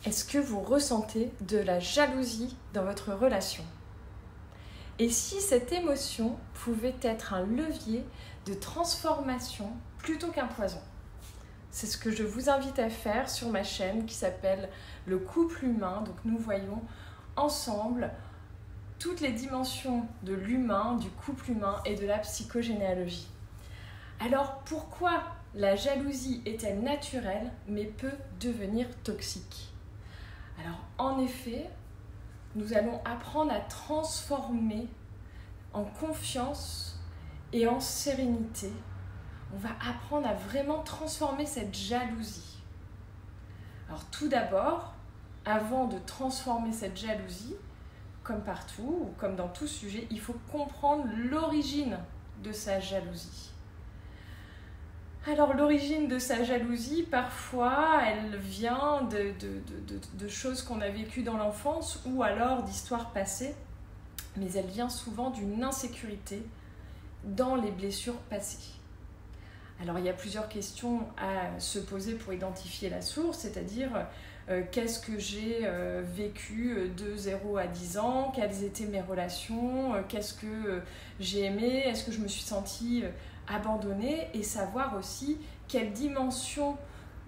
Est-ce que vous ressentez de la jalousie dans votre relation? Et si cette émotion pouvait être un levier de transformation plutôt qu'un poison? C'est ce que je vous invite à faire sur ma chaîne qui s'appelle Le couple humain. Donc nous voyons ensemble toutes les dimensions de l'humain, du couple humain et de la psychogénéalogie. Alors pourquoi la jalousie est-elle naturelle mais peut devenir toxique? Alors en effet, nous allons apprendre à transformer en confiance et en sérénité. On va apprendre à vraiment transformer cette jalousie. Alors tout d'abord, avant de transformer cette jalousie, comme partout ou comme dans tout sujet, il faut comprendre l'origine de sa jalousie. Alors l'origine de sa jalousie, parfois, elle vient de choses qu'on a vécues dans l'enfance ou alors d'histoires passées, mais elle vient souvent d'une insécurité dans les blessures passées. Alors il y a plusieurs questions à se poser pour identifier la source, c'est-à-dire qu'est-ce que j'ai vécu de 0 à 10 ans, quelles étaient mes relations, qu'est-ce que j'ai aimé, est-ce que je me suis sentie abandonnée, et savoir aussi quelle dimension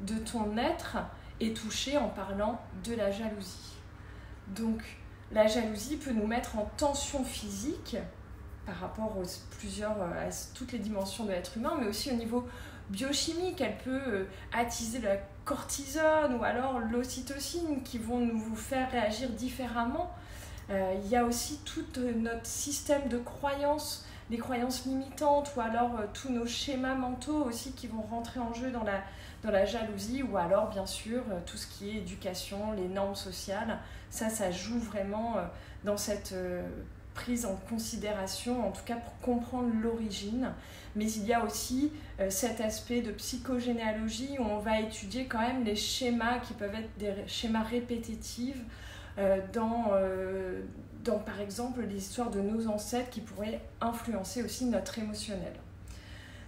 de ton être est touchée en parlant de la jalousie. Donc la jalousie peut nous mettre en tension physique par rapport à toutes les dimensions de l'être humain, mais aussi au niveau biochimique. Elle peut attiser la cortisone ou alors l'ocytocine qui vont nous faire réagir différemment. Il y a aussi tout notre système de croyances, les croyances limitantes ou alors tous nos schémas mentaux aussi qui vont rentrer en jeu dans la jalousie, ou alors bien sûr tout ce qui est éducation, les normes sociales. Ça joue vraiment dans cette prise en considération, en tout cas pour comprendre l'origine. Mais il y a aussi cet aspect de psychogénéalogie où on va étudier quand même les schémas qui peuvent être des schémas répétitifs dans par exemple les histoires de nos ancêtres qui pourraient influencer aussi notre émotionnel.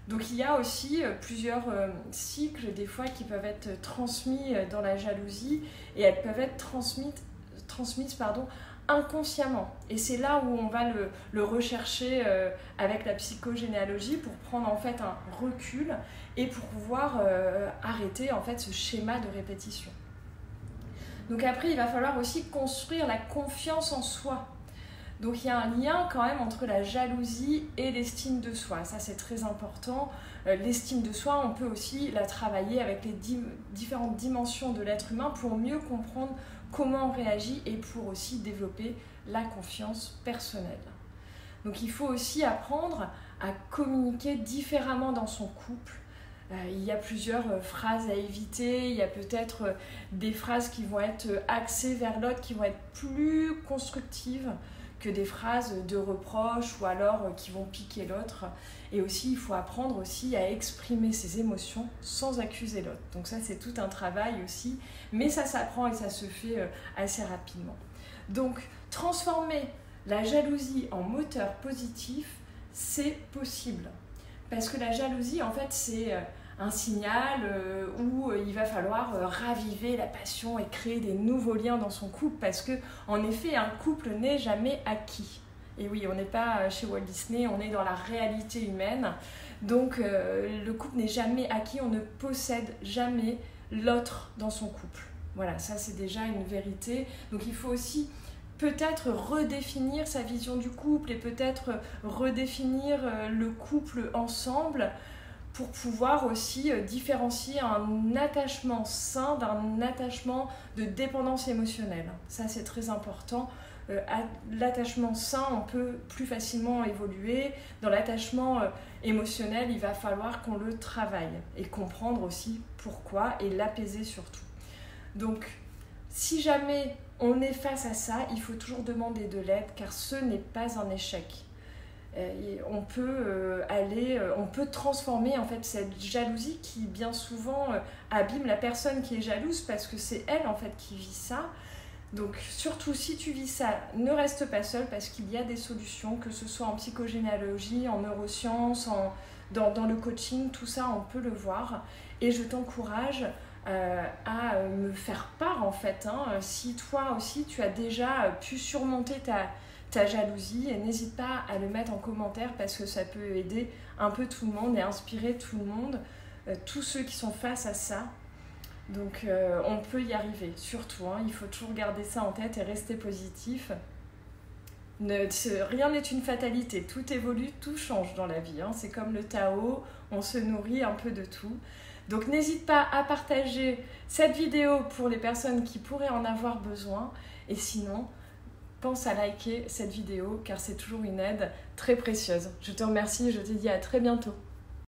Donc il y a aussi plusieurs cycles des fois qui peuvent être transmis dans la jalousie, et elles peuvent être transmises inconsciemment. Et c'est là où on va le rechercher avec la psychogénéalogie pour prendre en fait un recul et pour pouvoir arrêter en fait ce schéma de répétition. Donc après, il va falloir aussi construire la confiance en soi. Donc il y a un lien quand même entre la jalousie et l'estime de soi. Ça, c'est très important. L'estime de soi, on peut aussi la travailler avec les différentes dimensions de l'être humain pour mieux comprendre comment on réagit et pour aussi développer la confiance personnelle. Donc il faut aussi apprendre à communiquer différemment dans son couple. Il y a plusieurs phrases à éviter. Il y a peut-être des phrases qui vont être axées vers l'autre, qui vont être plus constructives que des phrases de reproche ou alors qui vont piquer l'autre. Et aussi, il faut apprendre aussi à exprimer ses émotions sans accuser l'autre. Donc ça, c'est tout un travail aussi, mais ça s'apprend et ça se fait assez rapidement. Donc, transformer la jalousie en moteur positif, c'est possible. Parce que la jalousie, en fait, c'est un signal où il va falloir raviver la passion et créer des nouveaux liens dans son couple, parce que en effet un couple n'est jamais acquis. Et oui, on n'est pas chez Walt Disney, on est dans la réalité humaine. Donc le couple n'est jamais acquis, on ne possède jamais l'autre dans son couple. Voilà, ça c'est déjà une vérité. Donc il faut aussi peut-être redéfinir sa vision du couple et peut-être redéfinir le couple ensemble, pour pouvoir aussi différencier un attachement sain d'un attachement de dépendance émotionnelle. Ça, c'est très important. L'attachement sain, on peut plus facilement évoluer. Dans l'attachement émotionnel, il va falloir qu'on le travaille et comprendre aussi pourquoi et l'apaiser surtout. Donc, si jamais on est face à ça, il faut toujours demander de l'aide, car ce n'est pas un échec. On peut transformer en fait cette jalousie qui bien souvent abîme la personne qui est jalouse, parce que c'est elle en fait qui vit ça. Donc surtout si tu vis ça, ne reste pas seul, parce qu'il y a des solutions, que ce soit en psychogénéalogie, en neurosciences, dans le coaching, tout ça on peut le voir. Et je t'encourage à me faire part en fait. Si toi aussi tu as déjà pu surmonter ta jalousie, et n'hésite pas à le mettre en commentaire parce que ça peut aider un peu tout le monde et inspirer tout le monde, tous ceux qui sont face à ça. Donc on peut y arriver, surtout, il faut toujours garder ça en tête et rester positif. Rien n'est une fatalité, tout évolue, tout change dans la vie, c'est comme le Tao, on se nourrit un peu de tout. Donc n'hésite pas à partager cette vidéo pour les personnes qui pourraient en avoir besoin, et sinon, pense à liker cette vidéo car c'est toujours une aide très précieuse. Je te remercie et je te dis à très bientôt.